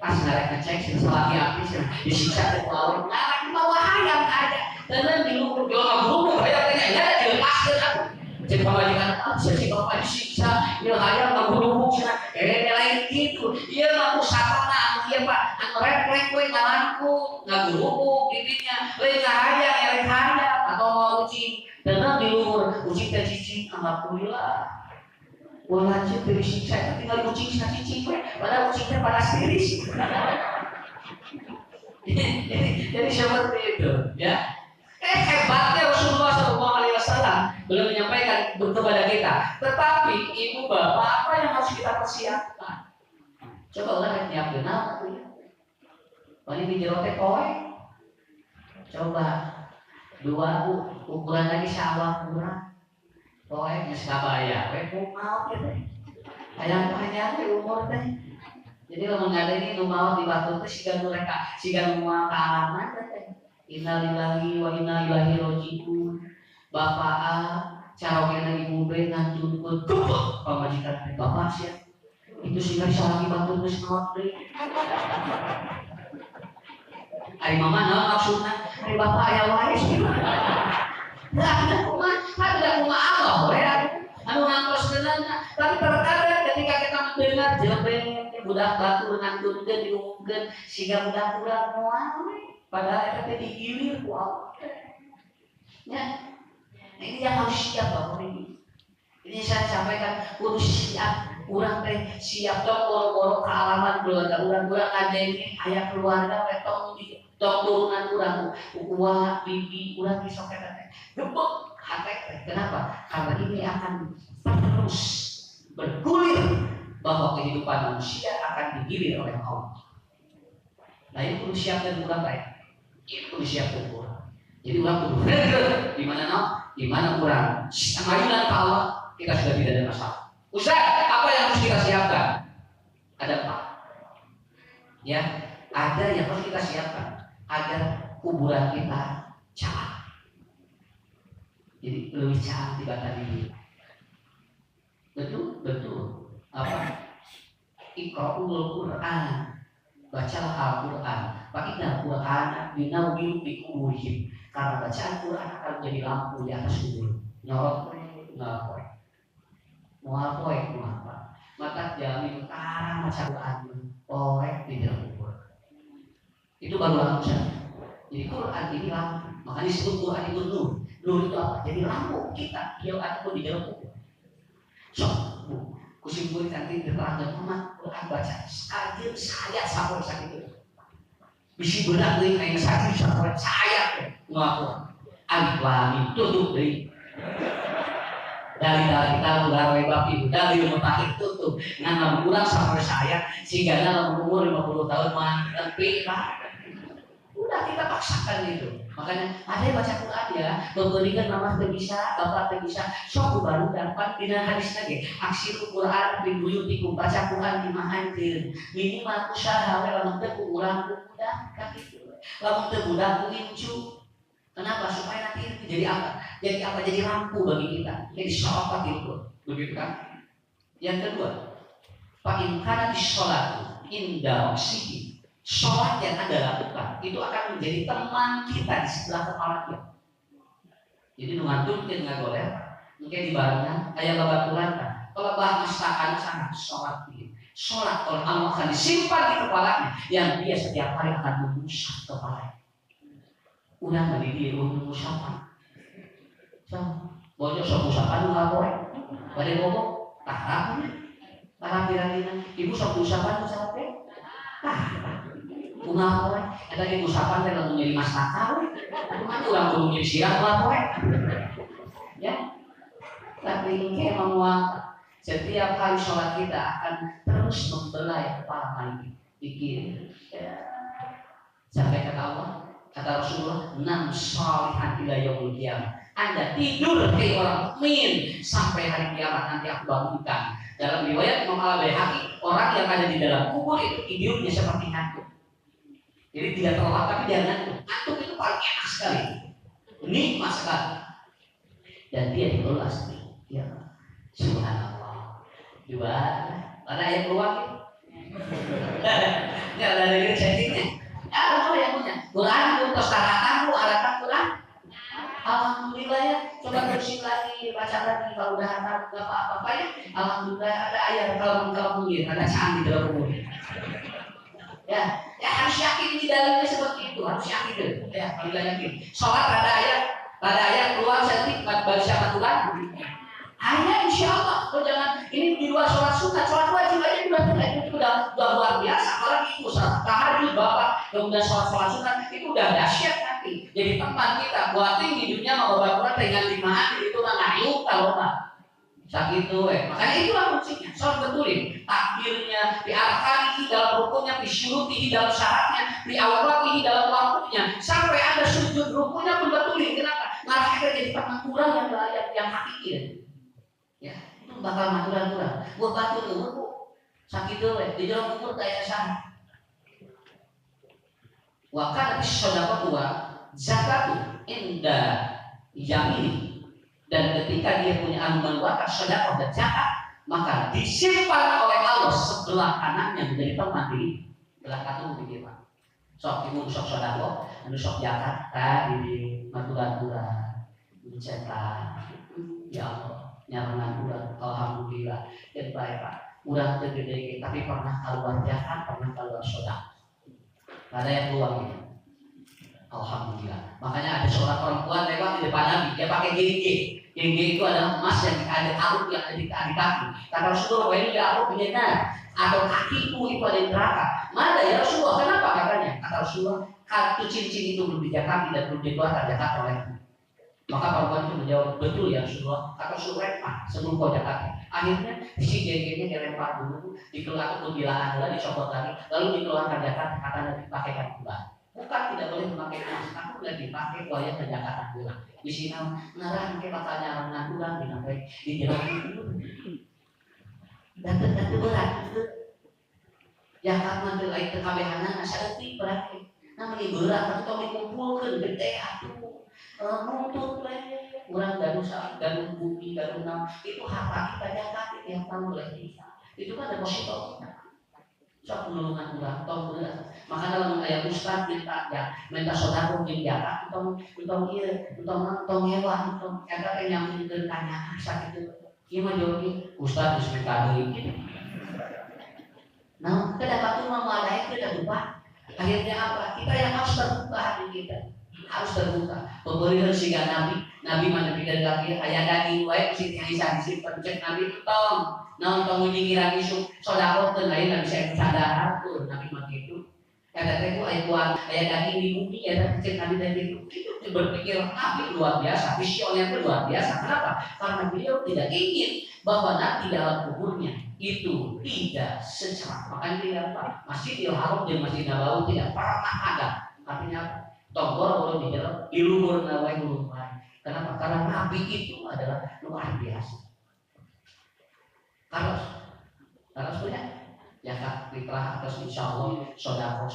Pas ngarek ngecek selagi habis disiksa ke laut. Ngarek bawa hayam ada. Dan di luar jual guru bayarnya ya dilepaskan aku. Jadi pemajikan sesi bapak disiksa, dia hayam guru cina. Lain gitu. Dia ngaku satana, dia pak. Anu refleks gue ngalanku, ngaguru giginya. Lain hayam atau mau uji. Dan di luar uji ke cici alhamdulillah. lanjut dari siksa itu tinggal kucing cicing, padahal kucingnya panas tiris. jadi seperti itu, ya. Hebatnya Rasulullah SAW belum menyampaikan kepada kita. Tetapi ibu bapak, apa yang harus kita persiapkan? Coba orang nyiapin apa tuh? Paling di jerotek kowe. Coba 2 ukuran lagi sawah kurang. Kowe geus kabaya, kowe mau gitu. Hayang panjang umur teh. Jadi lamun ngadenge nu mau dibatur teh siga nu reka, siga nu moal kaalaman teh. Innalillahi wa inna ilaihi raji'un. Bapak carogena ibu be ngantunkeun gebek pamajikan teh bapak sia. Itu siga salagi batur geus naon deui. Ari mama naon maksudna? Ari bapak aya wae sih. Nah, ada kumaha Allah we anu ngangkos geunana. Tapi terkadang ketika kita mendengar jelebeng budak batur ngantunkeun diumumkeun siga budak urang moal we. Padahal itu digilir ku Allah. Ya. Ini yang harus siap Bapak ini. Ini saya sampaikan kudu siap. Urang teh siap tong boro-boro kealaman keluarga urang ada ini aya keluarga we tong turunan urang uwa bibi urang sok eta teh. Gebek hate teh. Kenapa? Karena ini akan terus bergulir bahwa kehidupan manusia akan digilir oleh Allah. Nah itu kudu siap dan urang baik. Itu disiapkan kurang. Jadi orang kudu bener di mana di mana kurang. Mayunan ke Allah kita sudah tidak ada masalah. Ustaz, apa yang harus kita siapkan? Ada 4. Ya, ada yang harus kita siapkan agar kuburan kita cair. Jadi lebih cair dibanding ini. Betul. Apa? Iqra'ul Qur'an. Bacalah Al-Quran. Fa'inal Qur'ana binawwir bi kuburihim. Karena bacaan Quran akan menjadi lampu di atas kubur. Nyorot ngapoe. Muapoe muapa. Maka jamin karang maca Quran poe di dalam kubur. Itu baru lampu saja. Jadi Quran ini lampu. Makanya disebut Quran itu nur. Nur itu apa? Jadi lampu kita. Dia ataupun di dalam kubur. Kusimpulin nanti diterangkan mama Quran baca sekali saya sampai sakit itu bisi benar nih kayak sakit sampai saya ngaku alif lam mim tutup dari kita udah webab itu dari rumah tutup ngan kurang sampai saya sehingga dalam umur 50 tahun mah tapi udah kita paksakan itu. Makanya ada yang baca Quran ya, memberikan nama bisa, bapak bisa, sok baru dapat dina hadis lagi. Aksiru Quran di buyutikum, baca Quran di mahantir. Minimal usaha lamun teu urang budak kakitu. Lamun teu budak incu. Kenapa? Supaya nanti itu jadi apa? Jadi lampu bagi kita. Jadi syarafat itu. Begitu kan? Yang kedua, fa in kana bis-sholatu inda wasihi. Sholat yang Anda lakukan itu akan menjadi teman kita di sebelah kepala kita. Jadi ngantuk dan ngagoleh, mungkin di barengan ayat babaturan kan. Kalau bah masakan sangat sholat ini, sholat oleh Allah akan disimpan di kepalanya yang dia setiap hari akan mengusap kepalanya. Udah nggak dia mengusapan. So, bocor sok usapan ngagoleh, pada ngomong tarapnya, tarapirana, ibu sok usapan usapan, bunga kowe, eta ge usapan teh lamun jadi mastaka we. Kumaha urang kudu jadi sirah lah kowe. Ya. Tapi engke memang setiap kali sholat kita akan terus membelai kepala kita. Pikir. Ya. Sampai kata Allah, kata Rasulullah, "Nam shalihan ila yaumil qiyamah." Anda tidur kayak orang mukmin sampai hari kiamat nanti aku bangunkan. Dalam riwayat Imam Al-Baihaqi, orang yang ada di dalam kubur itu tidurnya seperti hantu. Jadi tidak terlelap tapi dia ngantuk. Ngantuk itu paling enak sekali, nikmat sekali, dan dia dikelola sendiri. Ya, subhanallah. Dua, ada ayat keluar gitu. Ya ada lagi chattingnya. Apa yang punya? Quran untuk staratan arahkan Quran. Alhamdulillah ya. Coba terusin lagi, baca lagi kalau udah hafal nggak apa-apa ya. Alhamdulillah ada ayat kalau punya, ada candi dalam kubur. Ya harus yakin di dalamnya seperti itu, harus yakin dulu. Ya, kalau yakin. Sholat ada ayat keluar cantik baca Quran. Ayat insya Allah. Oh jangan, ini di luar sholat sunat, sholat wajib aja itu udah luar biasa. Apalagi itu sholat tahajud bapak, kemudian sholat sunat itu udah dahsyat nanti. Jadi teman kita buat tinggi dunia mau bapak dengan 5 hari itu nggak ngayuh kalau nggak. Sakit tuh, makanya itulah kuncinya. Sholat betulin, takbirnya, diarkanihi dalam rukunnya, disyurutihi dalam syaratnya, diawratihi dalam waktunya, sampai ada sujud rukunnya pun betulin. Kenapa? Malah kita jadi peraturan yang hakiki. Ya, itu bakal maturan-maturan. Gua batu dulu, bu, sakit tuh, di dalam umur kayak sana. Wakar sodako tua, zakatu indah yamini. Dan ketika dia punya anugerah wakaf sedekah dan zakat, maka disimpan oleh Allah sebelah kanannya menjadi teman di belah kanan di dia. Sok ibu sok sedekah, anu sok zakat, di matura-matura, dicetak. Ya Allah, nyarangan urang, alhamdulillah, dan baik Pak. Urang tergede, tapi pernah keluar zakat, pernah keluar sedekah. Ada yang keluar gitu. Alhamdulillah. Makanya ada seorang perempuan lewat di depan Nabi, dia pakai gigi. Gigi itu adalah emas yang ada arut yang ada di kaki. Kata Rasulullah, ini dia arut benar atau kakiku itu ada di neraka. Mana ya Rasulullah? Kenapa katanya? Kata Rasulullah, kartu cincin itu belum dijakati dan belum dikeluarkan zakat olehku. Maka perempuan itu menjawab, betul ya Rasulullah. Kata Rasulullah, sebelum kau zakati. Akhirnya si gigi-nya dilempar dulu, dikeluarkan atau dilahan dicopot lagi, lalu dikeluarkan zakat. Kata Nabi, pakaikan pula. Bukan tidak boleh memakai emas, aku udah dipakai wayang kejakatan pulang. Di sini ngarang ke katanya orang pulang dipakai di jalan itu. Dan tentu berat itu. Yang kamu lain kekabehanan syarati berarti. Namanya berat atau kalau dikumpulkan gede atuh. Nuntut lagi, kurang dan bumi dan enam itu harta kita jakat yang tahu lagi. Itu kan deposito kita. Sok penulungan urang tong berat. Maka dalam ayat ustaz minta saudara jeung jarak tong hewan tong eta teh nyambungkeun tanya sakitu. Ieu mah jawab ustaz geus minta deui kitu. Nah, kenapa tuh mau ada kita lupa? Akhirnya apa? Kita yang harus terbuka hati kita. Harus terbuka. Pemberian siga Nabi mana pikir lagi aya daging wae sing Aisyah disimpen cek Nabi itu tong. Naon tong ngingiran isu sedekah teh lain Nabi saya sadar tuh Nabi mah gitu. Kata teh ku aya daging di bumi ya cek Nabi teh gitu. Itu berpikir Nabi luar biasa, visioner itu luar biasa. Kenapa? Karena beliau tidak ingin bahwa nanti dalam kuburnya itu tidak secepat. Makanya tidak apa? Masjidil Haram dan Masjid Nabawi tidak pernah ada. Artinya tombol boleh dijelas di luhur nawai luhur lain. Kenapa? Karena Nabi itu adalah luar biasa. Kalau punya zakat fitrah atas insya Allah sedekah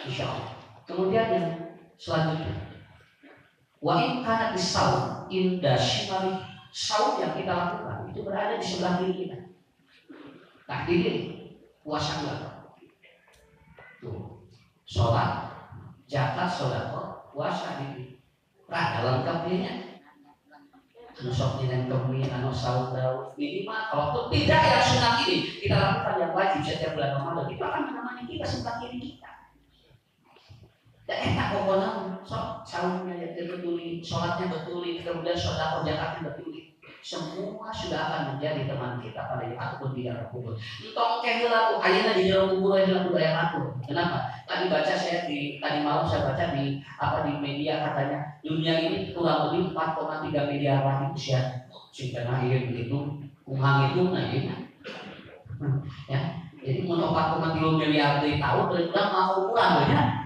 insya Allah. Kemudian yang selanjutnya, wa in kana bisau inda shimali, saum yang kita lakukan itu berada di sebelah kiri kita. Tak diri puasa dua. Tuh, sholat, zakat, sedekah, puasa diri. Rada lengkap dia. Nusok dengan kemudian anu saudara minimal kalaupun tidak yang sunat ini kita lakukan yang wajib setiap bulan Ramadan itu akan menemani kita sebelah kiri kita. Dan enak pokoknya saumnya ya betulin, sholatnya betulin, kemudian sedekah zakatnya betulin. Semua sudah akan menjadi teman kita pada ataupun di dalam kubur. Entong kehilangan ayatnya di dalam kubur adalah budaya aku. Kenapa? Tadi malam saya baca di media katanya dunia ini kurang lebih 4,3 miliar manusia. Sehingga akhir begitu, umang itu ya. Jadi mau 4,3 miliar dari tahun berarti mau kurang ya.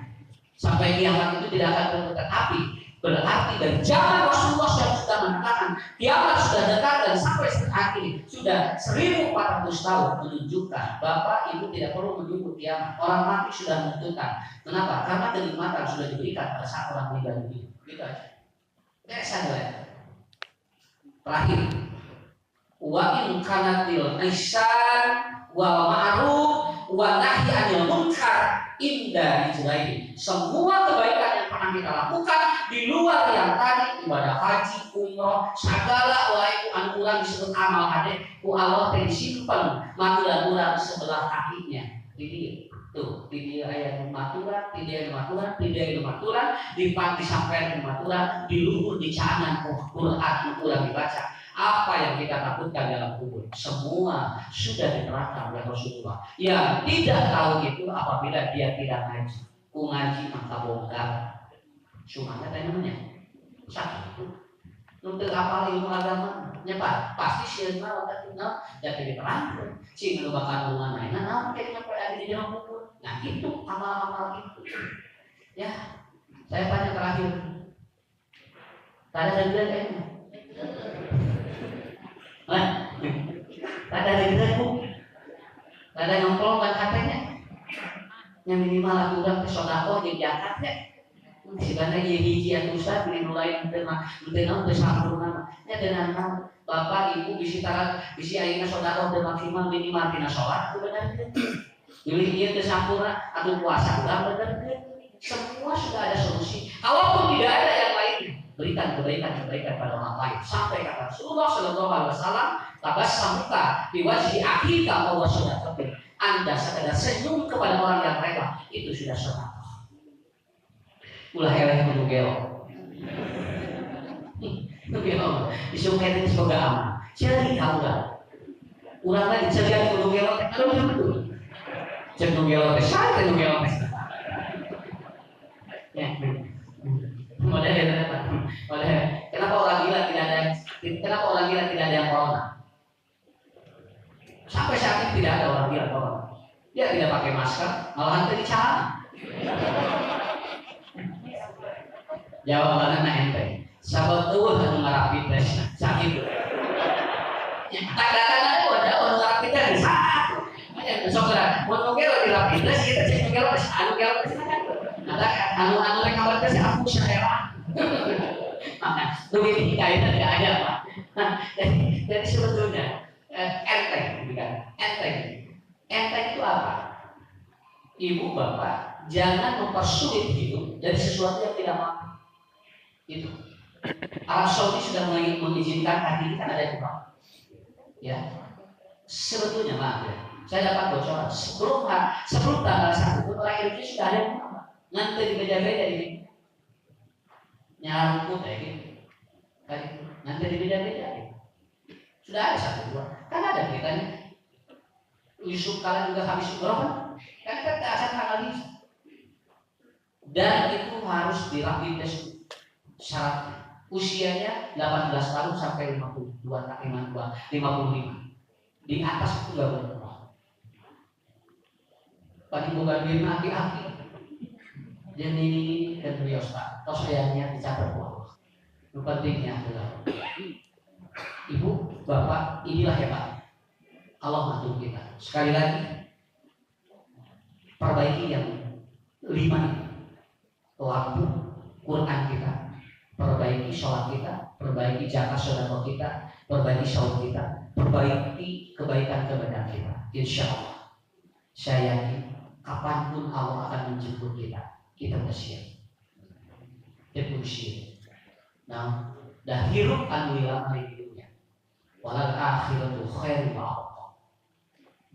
Sampai kiamat itu tidak akan tetapi berarti dari zaman Rasulullah sudah mengatakan kiamat sudah dekat dan sampai saat ini sudah 1400 tahun menunjukkan Bapak Ibu tidak perlu menunggu kiamat. Orang mati sudah menentukan. Kenapa? Karena kenikmatan sudah diberikan pada saat orang meninggal dunia. Gitu aja. Terakhir, wa in kanatil ihsan wal ma'ruf wa nahy 'anil munkar indah Israel. Semua kebaikan yang pernah kita lakukan di luar yang tadi ibadah haji, umroh, segala wae anu urang disebut amal hade ku Allah teh disimpen maturan sebelah kakinya. Jadi tuh, di ayat maturan, di panti sampai maturan, di luhur di canan Quran urang dibaca. Apa yang kita takutkan dalam kubur semua sudah diterangkan oleh Rasulullah. Yang tidak tahu itu apabila dia tidak ngaji. Ku ngaji maka bongkar. Cuma ada namanya sakit itu. Untuk apa ilmu agama nyepat pasti sieuna otak kita jadi diterangkan. Si nu bakal ngomong lain nah kayak nyampe ada di dalam kubur. Nah itu amal-amal itu. Ya, saya tanya terakhir. Tadi ada kayaknya. Nah, tadi ada bu. Tadi ngomong kan katanya. Yang minimal aku udah ke sodako jadi jakat ya. Sebenarnya hiji atau ustad ini mulai mentenang bersambungan. Ya dengan bapak ibu bisi ayeuna sodako teu maksimal minimal tina sholat itu benar kan? Pilih dia teu sampurna atau puasa ulang benar kan? Semua sudah ada solusi. Kalaupun tidak ada yang lain, berikan kebaikan pada orang lain. Sampai kata Rasulullah Shallallahu Alaihi Wasallam, tabassamuka di wajhi akhika wa sadaqah. Anda sekadar senyum kepada orang yang rela itu sudah sedekah. Ulah eleh kudu gelo. Gelo, isu kene semoga aman. Cari kamu dah. Urang lagi cari kudu gelo, kalau betul. Cek kudu gelo, saya kudu gelo. Ya. Kenapa orang gila tidak ada yang corona? Sampai saat ini tidak ada orang gila corona. Dia tidak pakai masker, malahan tadi cara. Jawabannya ente. Sahabat tuh anu ngarapi tes sakit. Ya kadang-kadang ada orang ngarapi tes satu. Besok lah, mau ngelo di rapi tes kita cek ngelo tes anu ngelo tes kan. Ada anu yang kabar tes aku saya. Maka begini kaitan tidak ada Pak. Jadi sebetulnya enteng itu apa? Ibu bapak jangan mempersulit hidup dari sesuatu yang tidak mampu. Itu Arab Saudi sudah mengizinkan hari ini kan ada juga. Ya, sebetulnya maaf ya, saya dapat bocoran sebelum tanggal 1 orang Indonesia sudah ada yang nanti di beda-beda ini nyarut kayak gitu, nanti di beda-beda sudah ada 1 2 kan ada beritanya. Yusuf kalian juga habis umroh kan kita akan analisa dan itu harus dirapid tes syaratnya usianya 18 tahun sampai 55 di atas itu gak boleh umroh. Tadi bukan diri hati-hati dan ini dan biasa atau sayangnya dicatat Allah. Yang pentingnya adalah ibu bapak inilah hebat Allah bantu kita. Sekali lagi perbaiki yang 5 ini. Lampu Quran kita, perbaiki sholat kita, perbaiki zakat sedekah kita, perbaiki saum kita, perbaiki kebaikan-kebaikan kita. Insya Allah saya yakin kapanpun Allah akan menjemput kita bersiap. Kita bersiap. Nah, dah hirup anu ilang hari dunia. Walal akhiratu khairu wa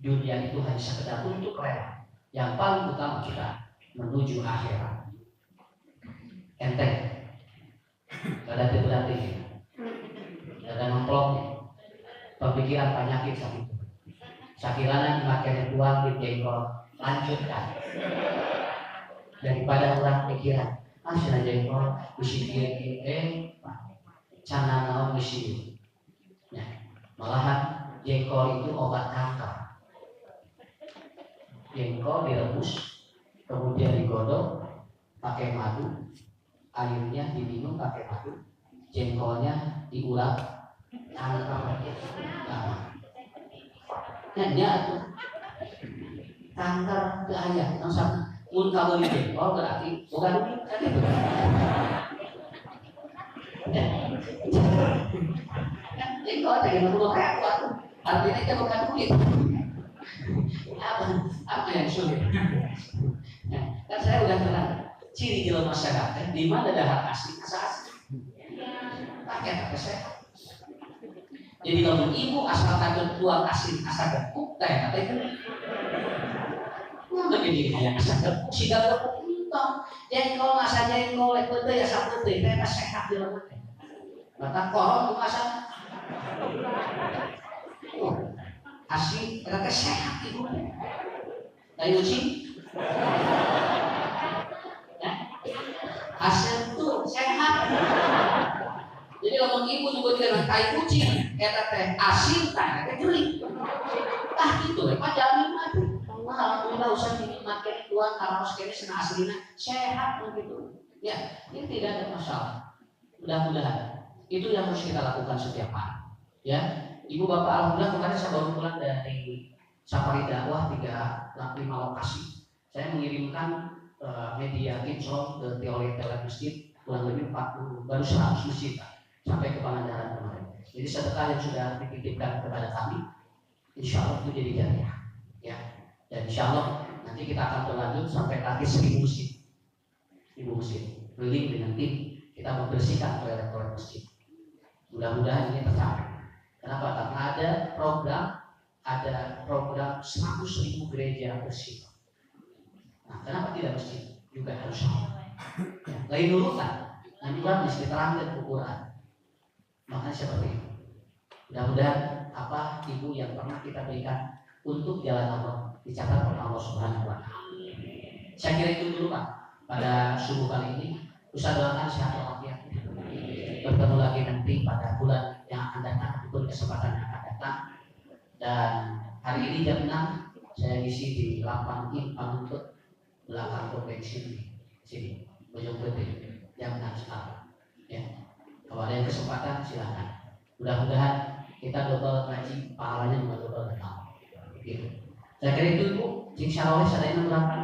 dunia itu hanya sekedar untuk rela. Yang paling utama kita menuju akhirat. Enteng, ada berarti, ada nongkrongnya, pemikiran penyakit sakit. Sakilana dimakai tuang di jengkol, lanjutkan. Daripada orang pikiran, asal jengkol, bisi cana naon bisi. Malahan jengkol itu obat kanker. Jengkol direbus, kemudian digodok pakai madu, airnya diminum pakai madu, jengkolnya diulek, kanker. Nya tuh kanker ke ayah, langsung mun kamu di jengkol berarti bukan duit kan itu. Jengkol tadi perlu kayak apa? Artinya itu bukan duit. Apa yang sulit? Nah, kan saya udah terang ciri dalam masyarakat di mana dahar asli asal rakyat sehat. Jadi kalau ibu asal takut tuang asli asal gekuk teh kata itu. Wah begini kayak asal gekuk si gekuk itu. Jadi kalau asal jengkol itu ya satu teh teh sehat dalam teh. Maka koron tuh asal Asli, mereka sehat ibu. Dari uji, hasil tuh sehat. Jadi kalau ibu juga dengan tai kucing, kata teh asin, teh kering. Gitu ya, Pak jangan mati. Alhamdulillah usah dinikmatkan Tuhan kalau sekali senang aslinya sehat begitu. Ya, ini tidak ada masalah. Mudah-mudahan itu yang harus kita lakukan setiap hari. Ya, ibu bapak alhamdulillah kemarin saya baru pulang dari safari dakwah 5 lokasi. Saya mengirimkan media kinclong ke teori-teori masjid kurang lebih 40 baru 100 masjid sampai ke Pangandaran kemarin. Jadi sedekah yang sudah dititipkan kepada kami, insya Allah itu jadi jariah. Ya, dan insya Allah nanti kita akan berlanjut sampai target 1000 masjid. 1000 masjid, keliling dengan tim kita membersihkan toilet-toilet masjid. Mudah-mudahan ini tercapai. Kenapa? Karena ada program 100.000 gereja bersih. Nah, kenapa tidak masjid juga harus sama? Ya, lain urutan, yang juga mesti terang dan ukuran. Makanya seperti itu. Mudah-mudahan apa ibu yang pernah kita berikan untuk jalan Allah dicatat oleh Allah Subhanahu wa Ta'ala. Saya kira itu dulu Pak pada subuh kali ini. Ustaz doakan sehat walafiat. Bertemu lagi nanti pada bulan yang akan datang ataupun kesempatan yang akan datang. Dan hari ini jam 6 saya isi di lapang Panuntut belakang konvensi di sini Bojong Putih jam 6 sekarang. Ya, kalau ada yang kesempatan silakan. Mudah-mudahan kita double ngaji, pahalanya juga double kenal. Gitu. Saya kira itu Bu. Jika syaroleh sadayana berapa?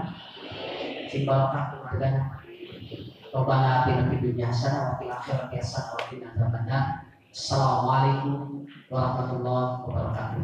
Sing barokah keluarganya. Rabbana atina fid dunya hasanah wa fil akhirati hasanah wa qina adzabannar. Assalamualaikum warahmatullahi wabarakatuh.